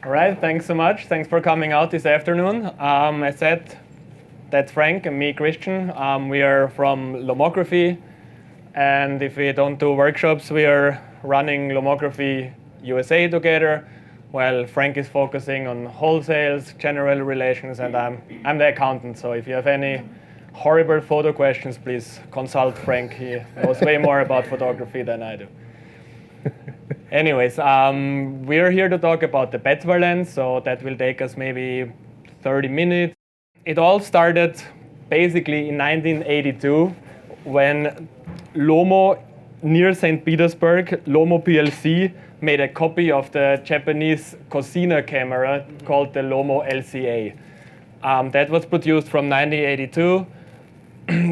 All right, thanks so much. Thanks for coming out this afternoon. I said that's Frank and me, Christian. We are from Lomography, and if we don't do workshops, we are running Lomography USA together, while Frank is focusing on wholesales, general relations, and I'm the accountant. So if you have any horrible photo questions, please consult Frank. He knows way more about photography than I do. Anyways, we're here to talk about the Petzval lens, so that will take us maybe 30 minutes. It all started basically in 1982 when Lomo near St. Petersburg, Lomo PLC, made a copy of the Japanese Cosina camera called the Lomo LCA. That was produced from 1982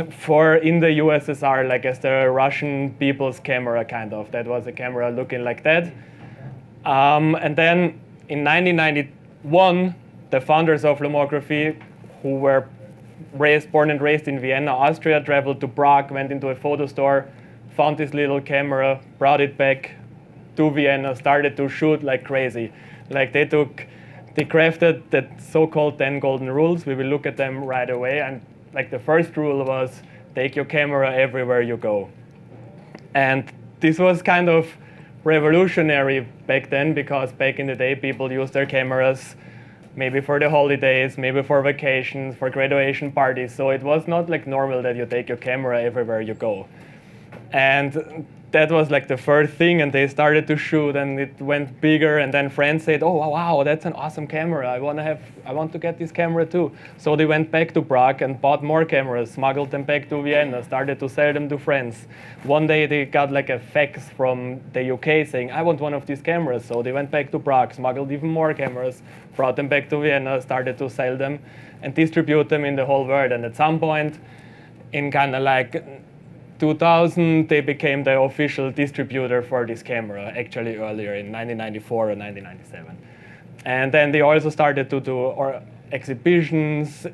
for in the USSR, like as the Russian people's camera, kind of. That was a camera looking like that. And then in 1991, the founders of Lomography, who were born and raised in Vienna, Austria, traveled to Prague, went into a photo store, found this little camera, brought it back to Vienna, started to shoot like crazy. Like they crafted the so-called 10 golden rules. We will look at them right away. And like the first rule was, take your camera everywhere you go. And this was kind of revolutionary back then, because back in the day, people used their cameras maybe for the holidays, maybe for vacations, for graduation parties. So it was not like normal that you take your camera everywhere you go. And that was like the first thing, and they started to shoot, and it went bigger. And then friends said, "Oh wow, that's an awesome camera. I want to get this camera too." So they went back to Prague and bought more cameras, smuggled them back to Vienna, started to sell them to friends. One day they got like a fax from the UK saying, "I want one of these cameras." So they went back to Prague, smuggled even more cameras, brought them back to Vienna, started to sell them and distribute them in the whole world. And at some point, in kind of like 2000, they became the official distributor for this camera, actually earlier in 1994 or 1997. And then they also started to do exhibitions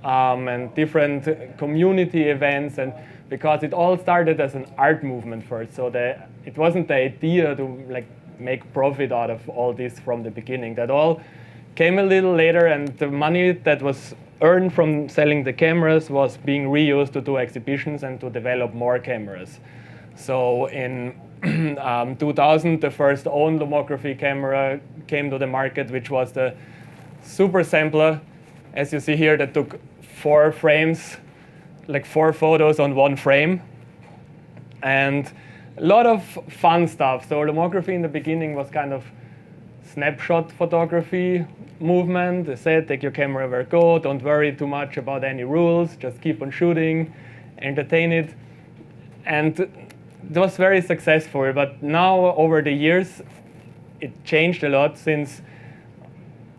and different community events, and because it all started as an art movement first, so it wasn't the idea to like make profit out of all this from the beginning. That all came a little later, and the money that was earned from selling the cameras was being reused to do exhibitions and to develop more cameras. So in 2000, the first own Lomography camera came to the market, which was the super sampler, as you see here, that took 4 frames, like 4 photos on 1 frame. And a lot of fun stuff. So Lomography in the beginning was kind of snapshot photography movement. They said, take your camera where you go, don't worry too much about any rules, just keep on shooting, entertain it. And it was very successful, but now over the years, it changed a lot since,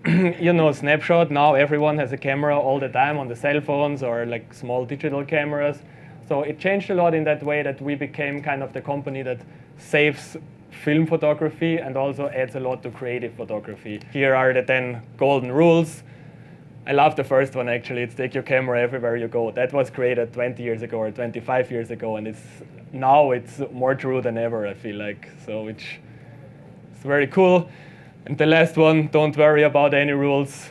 snapshot, now everyone has a camera all the time on the cell phones or like small digital cameras. So it changed a lot in that way that we became kind of the company that saves film photography and also adds a lot to creative photography. Here are the 10 golden rules. I love the first one, actually. It's take your camera everywhere you go. That was created 20 years ago or 25 years ago, and now it's more true than ever, I feel like. So it's very cool. And the last one, don't worry about any rules,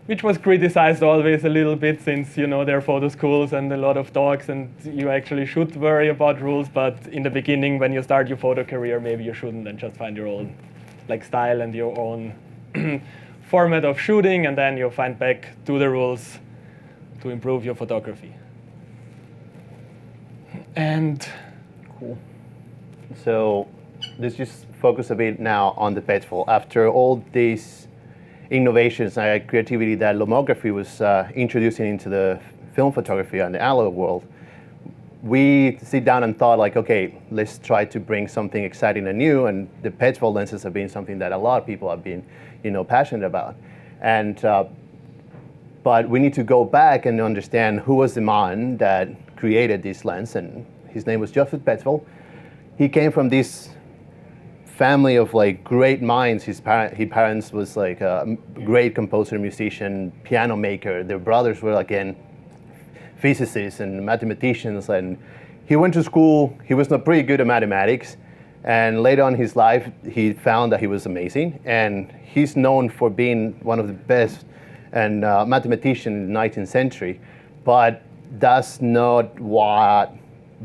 which was criticized always a little bit, since there are photo schools and a lot of talks, and you actually should worry about rules. But in the beginning, when you start your photo career, maybe you shouldn't, and just find your own like style and your own format of shooting, and then you'll find back to the rules to improve your photography. And cool. So let's just focus a bit now on the Petzval. After all these innovations and creativity that Lomography was introducing into the film photography and the analog world, we sit down and thought like, okay, let's try to bring something exciting and new, and the Petzval lenses have been something that a lot of people have been, passionate about. And but we need to go back and understand who was the man that created this lens, and his name was Joseph Petzval. He came from this family of like great minds. His parents was like a great composer, musician, piano maker. Their brothers were again physicists and mathematicians, and he went to school. He was not pretty good at mathematics, And later on in his life, he found that he was amazing, and he's known for being one of the best and mathematician in the 19th century, but that's not what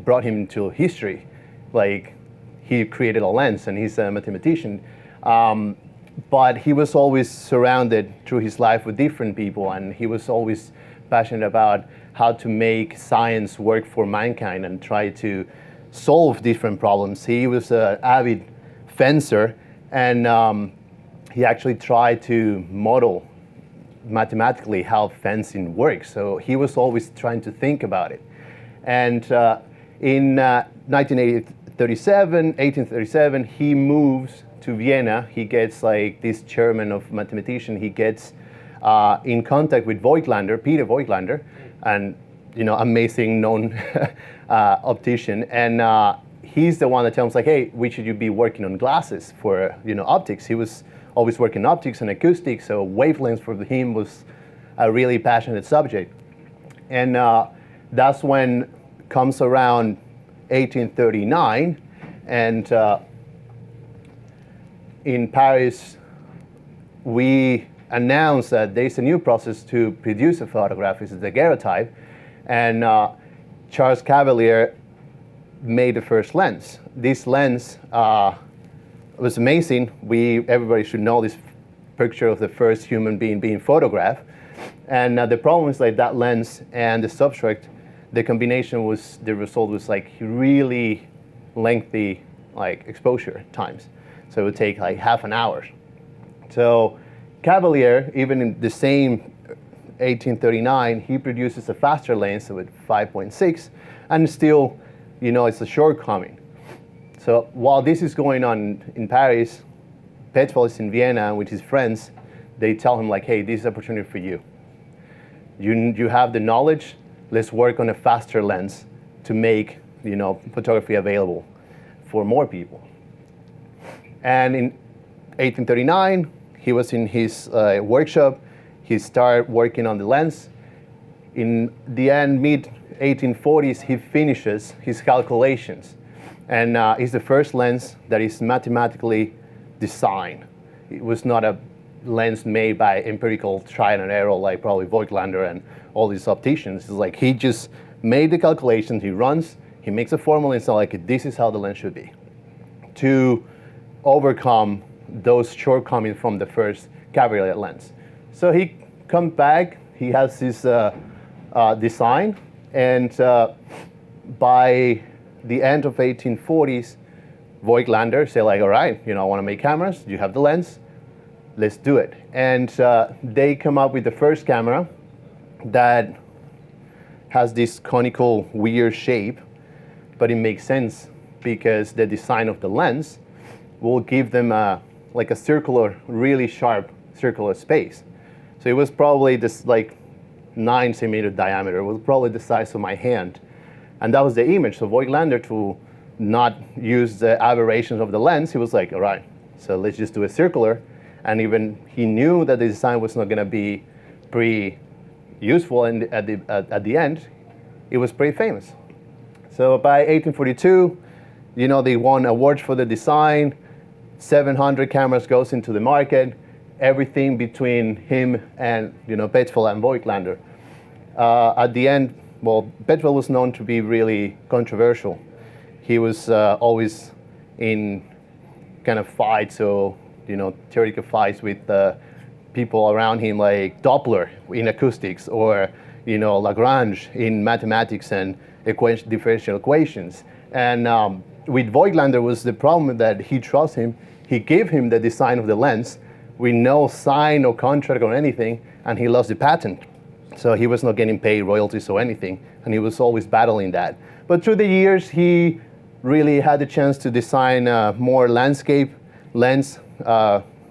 brought him into history. Like, he created a lens, and he's a mathematician, but he was always surrounded through his life with different people, and he was always passionate about how to make science work for mankind and try to solve different problems. He was an avid fencer, and he actually tried to model mathematically how fencing works. So he was always trying to think about it. And in 1837, he moves to Vienna. He gets like this chairman of mathematician. He gets in contact with Voigtlander, Peter Voigtlander, and amazing known optician, and he's the one that tells him like, hey, we should be working on glasses for optics. He was always working optics and acoustics, so wavelengths for him was a really passionate subject. And that's when comes around 1839, and in Paris we announced that there's a new process to produce a photograph. It's the daguerreotype, and Charles Cavalier made the first lens. This lens was amazing. Everybody should know this picture of the first human being photographed. And the problem is like that lens and the substrate, the result was like really lengthy exposure times. So it would take like half an hour. So Cavalier, even in the same 1839, he produces a faster lens with 5.6, and still, it's a shortcoming. So while this is going on in Paris, Petzval is in Vienna with his friends. They tell him like, hey, this is an opportunity for you. You have the knowledge. Let's work on a faster lens to make photography available for more people. And in 1839, he was in his workshop. He started working on the lens. In the end, mid-1840s, he finishes his calculations. And it's the first lens that is mathematically designed. It was not a lens made by empirical trial and error like probably Voigtlander and all these opticians. It's like he just made the calculations, he runs, he makes a formula, and it's like, this is how the lens should be, to overcome those shortcomings from the first Cavalier lens. So he comes back, he has his design, and by the end of 1840s, Voigtlander say like, all right, I want to make cameras, you have the lens, let's do it. And they come up with the first camera that has this conical weird shape, but it makes sense because the design of the lens will give them like a circular, really sharp circular space. So it was probably this like 9 centimeter diameter, it was probably the size of my hand. And that was the image. So Voigtlander, to not use the aberrations of the lens, he was like, all right, so let's just do a circular. And even he knew that the design was not going to be pretty useful, and at the end, it was pretty famous. So by 1842, they won awards for the design. 700 cameras goes into the market. Everything between him and Petzval and Voigtlander. At the end, Petzval was known to be really controversial. He was always in kind of fights, or theoretical fights with people around him, like Doppler in acoustics, or Lagrange in mathematics and differential equations. And with Voigtlander was the problem that he trusts him. He gave him the design of the lens with no sign or contract or anything, and he lost the patent. So he was not getting paid royalties or anything, and he was always battling that. But through the years, he really had the chance to design more landscape lens,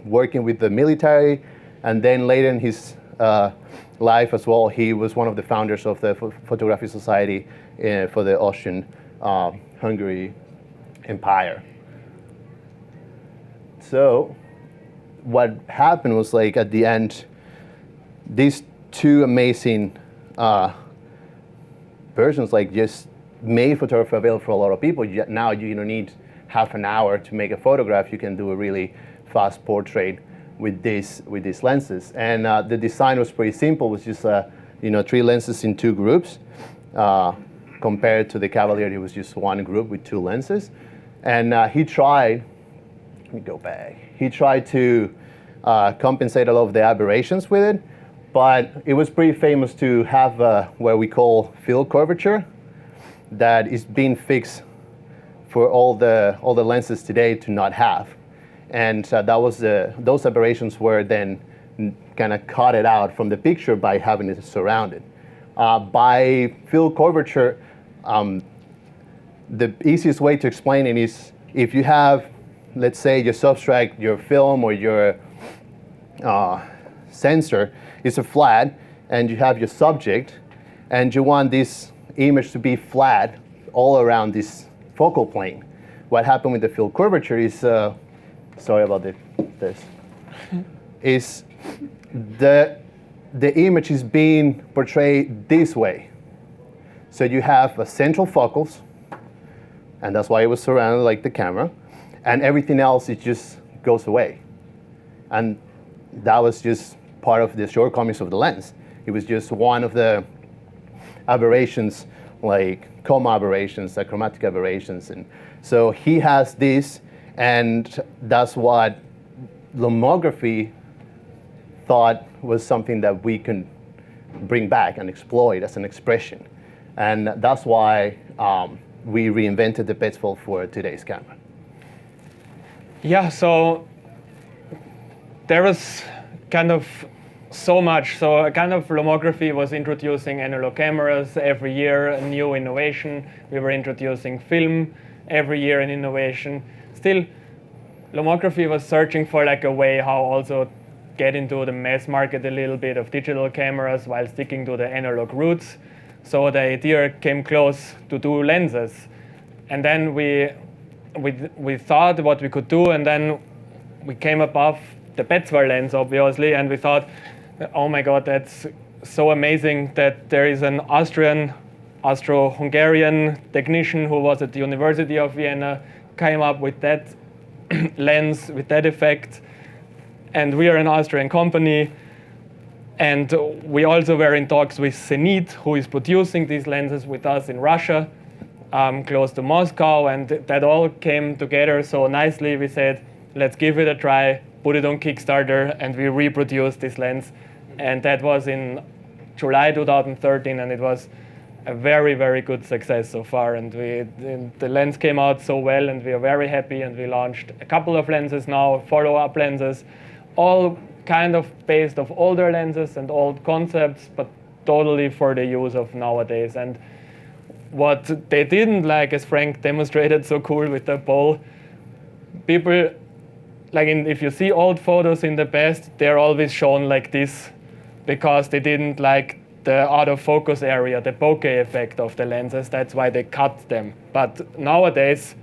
working with the military, and then later in his life as well, he was one of the founders of the Photographic Society for the Austrian Hungary Empire. So what happened was, like, at the end, these two amazing persons like just made photography available for a lot of people. Now you don't need half an hour to make a photograph, you can do a really fast portrait with these lenses. And the design was pretty simple. It was just 3 lenses in 2 groups. Compared to the Cavalier, it was just 1 group with 2 lenses. And he tried. Let me go back. He tried to compensate a lot of the aberrations with it, but it was pretty famous to have what we call field curvature that is being fixed for all the lenses today to not have. And that was those aberrations were then kind of cut it out from the picture by having it surrounded. By field curvature, the easiest way to explain it is if you have, let's say, your substrate, your film, or your sensor is a flat, and you have your subject, and you want this image to be flat all around this focal plane. What happened with the field curvature is, sorry about this, is the image is being portrayed this way. So you have a central focus, and that's why it was surrounded like the camera, and everything else, it just goes away. And that was just part of the shortcomings of the lens. It was just one of the aberrations, like coma aberrations, like chromatic aberrations. And so he has this, and that's what lomography thought was something that we can bring back and exploit as an expression. And that's why we reinvented the Petzval for today's camera. Yeah, so there was kind of so much. So kind of lomography was introducing analog cameras every year, a new innovation. We were introducing film every year, an innovation. Still, lomography was searching for like a way how also get into the mass market a little bit of digital cameras while sticking to the analog roots. So the idea came close to do lenses. And then we thought what we could do, and then we came above the Petzval lens, obviously, and we thought, oh my God, that's so amazing that there is an Austro-Hungarian technician who was at the University of Vienna, came up with that lens, with that effect. And we are an Austrian company. And we also were in talks with Zenit, who is producing these lenses with us in Russia, close to Moscow. And that all came together so nicely. We said, let's give it a try, put it on Kickstarter, and we reproduced this lens. And that was in July 2013, and it was a very, very good success so far. And the lens came out so well, and we are very happy. And we launched a couple of lenses now, follow-up lenses, all kind of based off older lenses and old concepts, but totally for the use of nowadays. And what they didn't like, as Frank demonstrated so cool with the ball, people, like if you see old photos in the past, they're always shown like this because they didn't like the out of focus area, the bokeh effect of the lenses. That's why they cut them. But nowadays,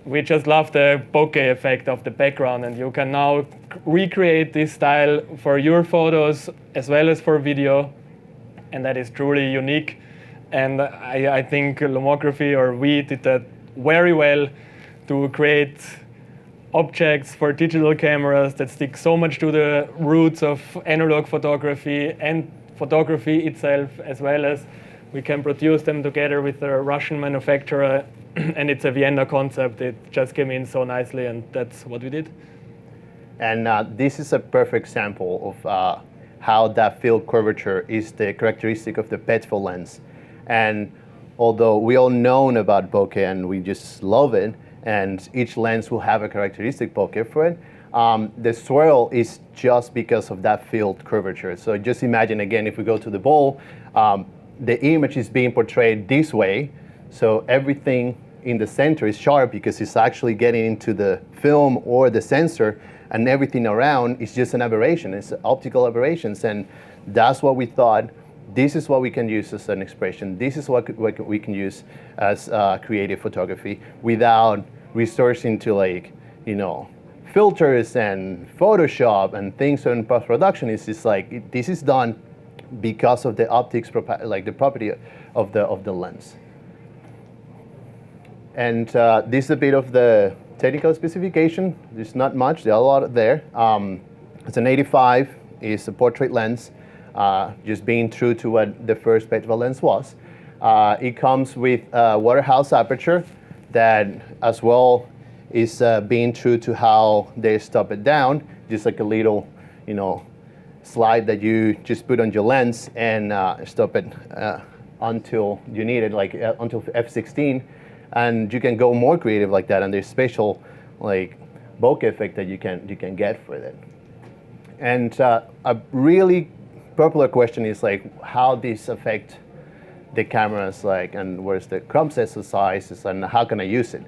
we just love the bokeh effect of the background, and you can now recreate this style for your photos as well as for video, and that is truly unique. And I think lomography, or we, did that very well to create objects for digital cameras that stick so much to the roots of analog photography and photography itself, as well as we can produce them together with a Russian manufacturer. And it's a Vienna concept. It just came in so nicely, and that's what we did. And this is a perfect example of how that field curvature is the characteristic of the Petzval lens. And although we all know about bokeh and we just love it, and each lens will have a characteristic bokeh for it, the swirl is just because of that field curvature. So just imagine again, if we go to the ball, the image is being portrayed this way. So everything in the center is sharp because it's actually getting into the film or the sensor, and everything around is just an aberration. It's optical aberrations, and that's what we thought. This is what we can use as an expression. This is what we can use as creative photography without resourcing to filters and Photoshop and things in post-production. It's just like this is done because of the optics, like the property of the lens. And this is a bit of the technical specification. There's not much, there's a lot there. It's an 85, it's a portrait lens, just being true to what the first Petzval lens was. It comes with a Waterhouse aperture that as well is being true to how they stop it down, just like a little, slide that you just put on your lens and stop it until you need it, like until f16. And you can go more creative like that, and there's special like bokeh effect that you can get for it. And a really popular question is like how this affect the cameras, like, and where's the crop exercises and how can I use it?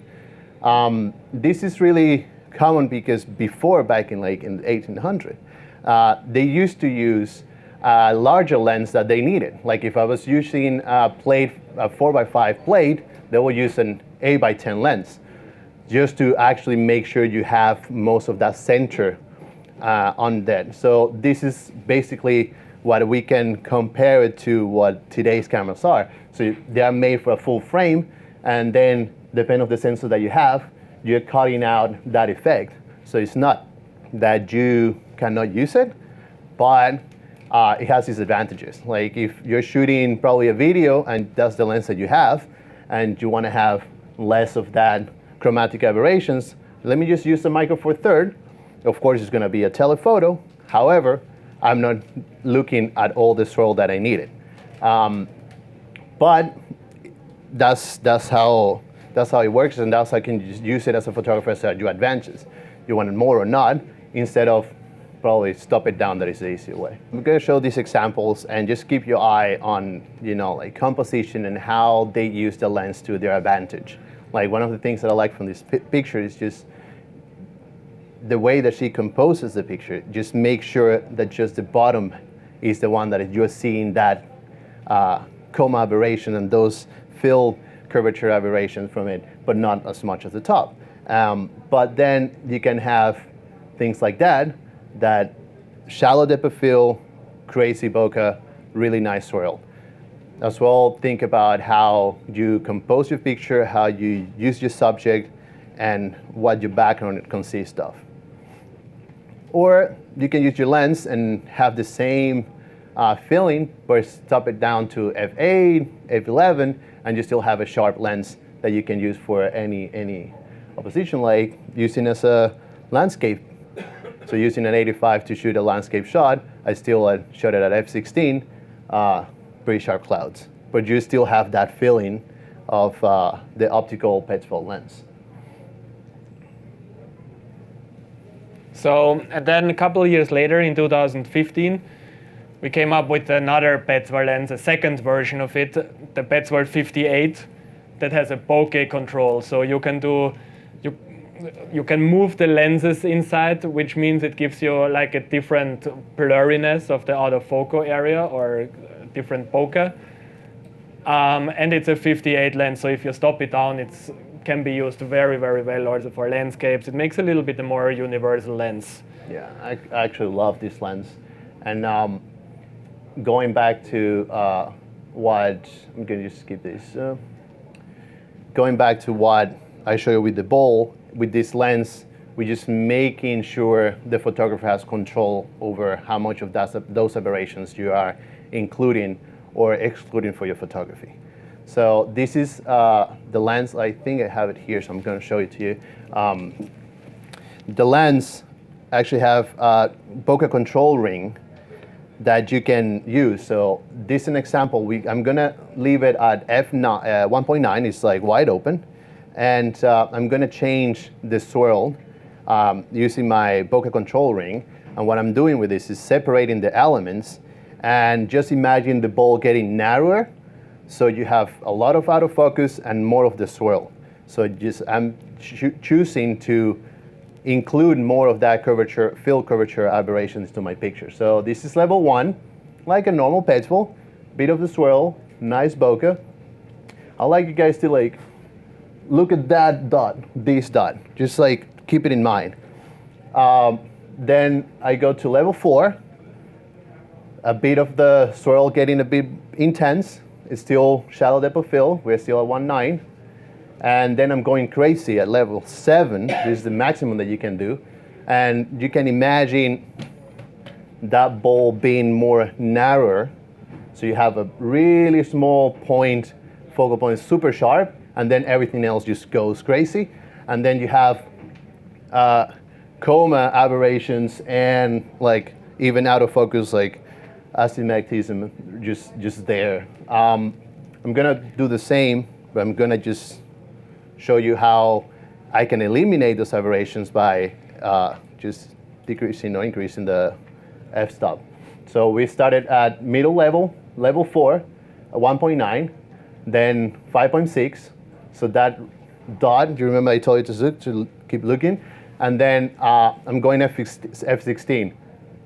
This is really common because before, back in 1800, they used to use a larger lens that they needed. Like if I was using a 4x5 plate, they will use an 8x10 lens just to actually make sure you have most of that center on that. So this is basically what we can compare it to what today's cameras are. So they are made for a full frame, and then depending on the sensor that you have, you're cutting out that effect. So it's not that you cannot use it, but it has its advantages. Like if you're shooting probably a video and that's the lens that you have, and you want to have less of that chromatic aberrations, let me just use the Micro Four Third. Of course, it's going to be a telephoto. However, I'm not looking at all the swirl that I needed. But that's how it works, and that's how I can just use it as a photographer as your advantages. You want it more or not, instead of probably stop it down. That is the easier way. I'm going to show these examples and just keep your eye on, like composition and how they use the lens to their advantage. Like one of the things that I like from this picture is just the way that she composes the picture. Just make sure that just the bottom is the one that you're seeing that coma aberration and those fill curvature aberrations from it, but not as much as the top. But then you can have things like that shallow depth of field, crazy bokeh, really nice swirl. As well, think about how you compose your picture, how you use your subject, and what your background consists of. Or you can use your lens and have the same filling, but stop it down to f8, f11, and you still have a sharp lens that you can use for any opposition, like using as a landscape. So using an 85 to shoot a landscape shot, I still shot it at f16, pretty sharp clouds. But you still have that feeling of the optical Petzval lens. So, and then a couple of years later, in 2015, we came up with another Petzval lens, a second version of it, the Petzval 58, that has a bokeh control. So you can you can move the lenses inside, which means it gives you like a different blurriness of the autofocus area or different bokeh. And it's a 58 lens, so if you stop it down, it can be used very, very well also for landscapes. It makes a little bit more universal lens. Yeah, I actually love this lens. And going back to what, I'm going to just skip this. Going back to what I showed you with the bowl, with this lens, we're just making sure the photographer has control over how much of those aberrations you are including or excluding for your photography. So this is the lens. I think I have it here, so I'm going to show it to you. The lens actually have a bokeh control ring that you can use. So this is an example. I'm going to leave it at f9, 1.9. It's like wide open. And I'm going to change the swirl using my bokeh control ring. And what I'm doing with this is separating the elements. And just imagine the ball getting narrower, so you have a lot of autofocus and more of the swirl. So I'm choosing to include more of that curvature, field curvature aberrations to my picture. So this is level 1, like a normal Petzval, bit of the swirl, nice bokeh. I'd like you guys to look at that dot, this dot, just keep it in mind. Then I go to level 4, a bit of the swirl getting a bit intense. It's still shallow depth of field. We're still at 1.9. And then I'm going crazy at level 7. This is the maximum that you can do. And you can imagine that ball being more narrower. So you have a really small point, focal point super sharp, and then everything else just goes crazy. And then you have coma aberrations and like even out of focus, like astigmatism, just there. I'm gonna do the same, but I'm gonna just show you how I can eliminate those aberrations by just decreasing or increasing the f-stop. So we started at middle level, level 4, at 1.9, then 5.6. So that dot, do you remember I told you to keep looking? And then I'm going f16.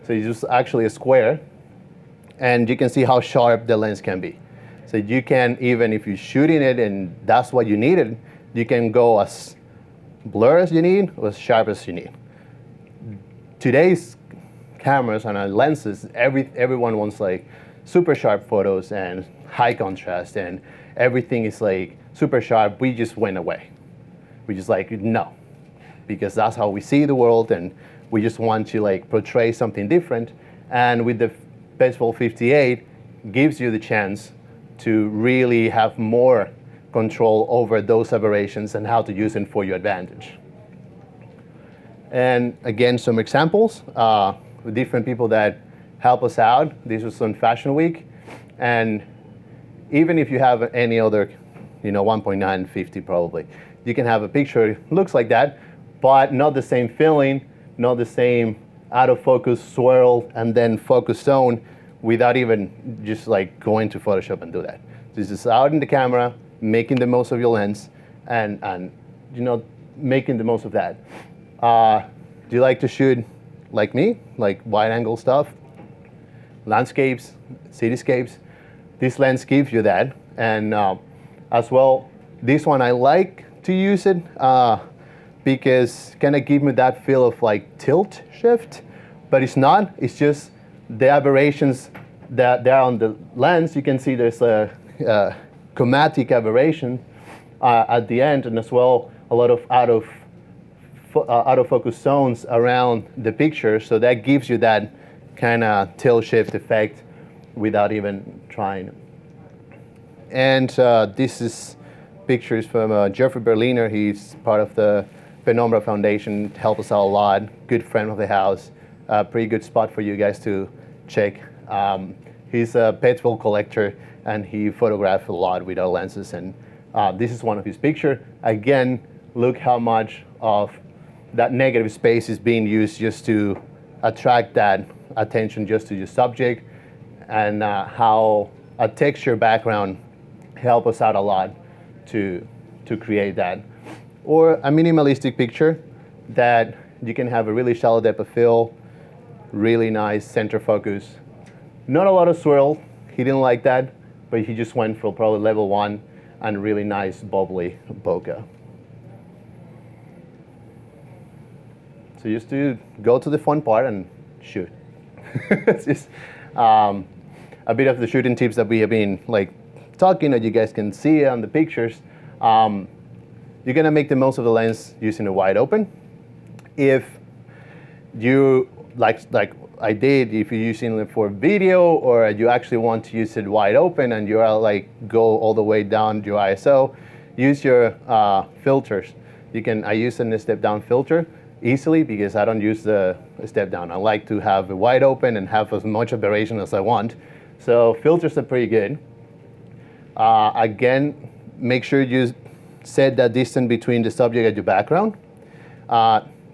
So it's just actually a square. And you can see how sharp the lens can be. So you can, even if you're shooting it and that's what you needed, you can go as blur as you need or as sharp as you need. Today's cameras and lenses, everyone wants like super sharp photos and high contrast and everything is like super sharp. We just went away. We just like, no, because that's how we see the world and we just want to like portray something different. And with the Petzval 58 gives you the chance to really have more control over those aberrations and how to use them for your advantage. And again, some examples with different people that help us out. This was on Fashion Week. And even if you have any other, 1.9, 50 probably, you can have a picture, looks like that, but not the same feeling, not the same out of focus swirl and then focus zone without even just like going to Photoshop and do that. This is out in the camera, making the most of your lens and making the most of that. Do you like to shoot like me, like wide angle stuff, landscapes, cityscapes? This lens gives you that. And as well, this one I like to use it because it kind of gives me that feel of like tilt shift, but it's not, it's just the aberrations that there on the lens. You can see there's a chromatic aberration at the end, and as well a lot of out of focus zones around the picture, so that gives you that kind of tilt shift effect without even trying. And this is pictures from Jeffrey Berliner. He's part of the Penumbra Foundation, helped us out a lot, good friend of the house, pretty good spot for you guys to check. He's a Petzval collector and he photographed a lot with our lenses, and this is one of his pictures. Again, look how much of that negative space is being used just to attract that attention just to your subject, and how a texture background help us out a lot to create that. Or a minimalistic picture that you can have a really shallow depth of field, really nice center focus. Not a lot of swirl, he didn't like that, but he just went for probably level 1 and really nice bubbly bokeh. So just to go to the fun part and shoot. It's just a bit of the shooting tips that we have been like talking that you guys can see on the pictures. You're gonna make the most of the lens using a wide open. If you like I did, if you're using it for video or you actually want to use it wide open and you are like go all the way down your ISO, use your filters. I use a step down filter easily because I don't use the step down. I like to have it wide open and have as much aberration as I want. So filters are pretty good. Again, make sure you set that distance between the subject and your background.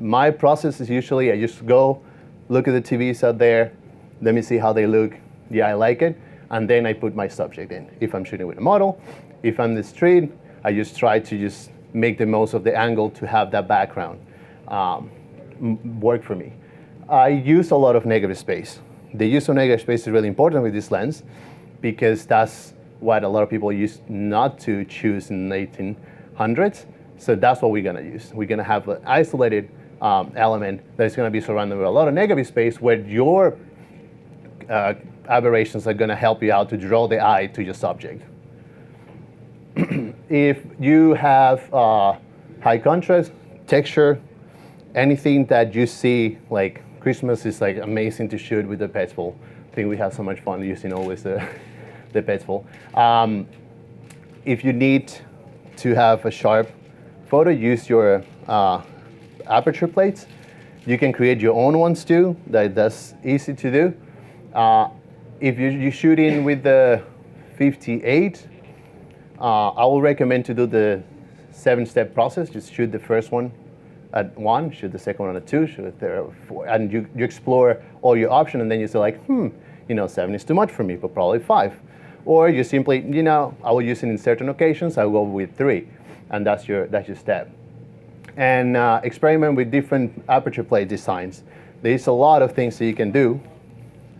My process is usually I just go look at the TVs out there, let me see how they look. Yeah, I like it. And then I put my subject in. If I'm shooting with a model, if I'm in the street, I just try to just make the most of the angle to have that background work for me. I use a lot of negative space. The use of negative space is really important with this lens because that's what a lot of people used not to choose in the 1800s. So that's what we're gonna use. We're gonna have an isolated element that is gonna be surrounded with a lot of negative space where your aberrations are gonna help you out to draw the eye to your subject. if you have high contrast, texture, anything that you see, like Christmas is like amazing to shoot with the Petzval. I think we have so much fun using always the Petzval. If you need to have a sharp photo, use your aperture plates. You can create your own ones too. That's easy to do. If you're shooting with the 58, I will recommend to do the 7-step process. Just shoot the first one at 1, shoot the second one at 2, shoot the third at 4, and you explore all your options, and then you say like, 7 is too much for me, but probably 5. Or you simply, I will use it in certain occasions. I will go with 3, and that's your step. And experiment with different aperture plate designs. There's a lot of things that you can do.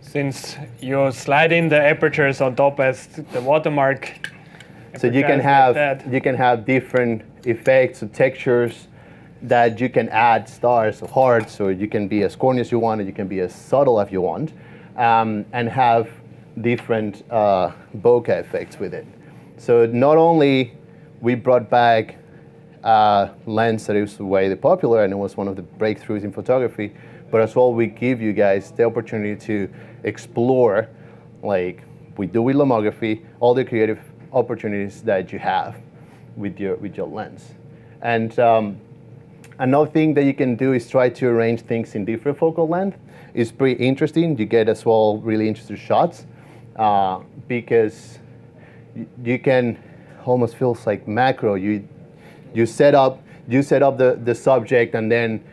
Since you slide in the apertures on top as the watermark, so you can have different effects or textures that you can add stars or hearts, or you can be as corny as you want, or you can be as subtle as you want, and have different bokeh effects with it. So not only we brought back a lens that is way popular and it was one of the breakthroughs in photography, but as well we give you guys the opportunity to explore, like we do with Lomography, all the creative opportunities that you have with your lens. And another thing that you can do is try to arrange things in different focal length. It's pretty interesting. You get as well really interesting shots because you can almost feels like macro. You set up the subject, and then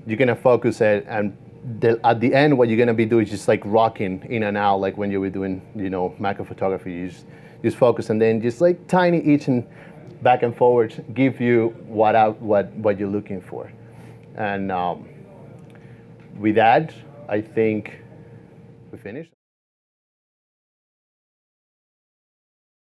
you're gonna focus it, and at the end what you're gonna be doing is just like rocking in and out, like when you were doing macro photography. You just focus, and then just like tiny each and back and forward give you what you're looking for. And with that, I think we finished.